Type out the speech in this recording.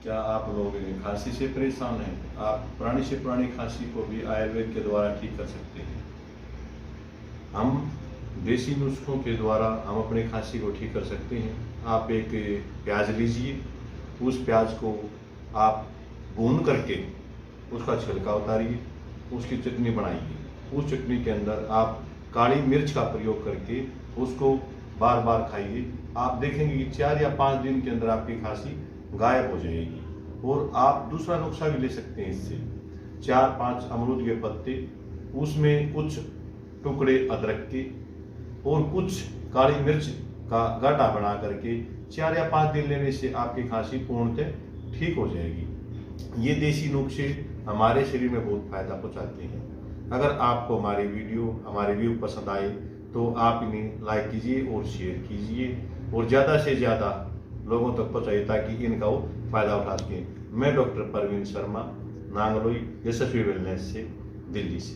क्या आप लोग खांसी से परेशान हैं? आप पुरानी से पुरानी खांसी को भी आयुर्वेद के द्वारा ठीक कर सकते हैं। हम देसी नुस्खों के द्वारा हम अपनी खांसी को ठीक कर सकते हैं। आप एक प्याज लीजिए, उस प्याज को आप भून करके उसका छिलका उतारिए, उसकी चटनी बनाइए। उस चटनी के अंदर आप काली मिर्च का प्रयोग करके उसको बार बार खाइए। आप देखेंगे कि 4 या 5 दिन के अंदर आपकी खांसी गायब हो जाएगी। और आप दूसरा नुस्खा भी ले सकते हैं इससे। 4-5 अमरूद के पत्ते, उसमें कुछ टुकड़े अदरक के और कुछ काली मिर्च का गटा बना करके 4 या 5 दिन लेने से आपकी खांसी पूर्णतः ठीक हो जाएगी। ये देसी नुस्खे हमारे शरीर में बहुत फायदा पहुंचाते हैं। अगर आपको हमारी वीडियो पसंद आए तो आप इन्हें लाइक कीजिए और शेयर कीजिए और ज़्यादा से ज़्यादा लोगों तक पहुँचाइए ताकि इनका वो फायदा उठा सकें। मैं डॉक्टर परवीन शर्मा, नांगलोई यशस्वी वेलनेस से, दिल्ली से।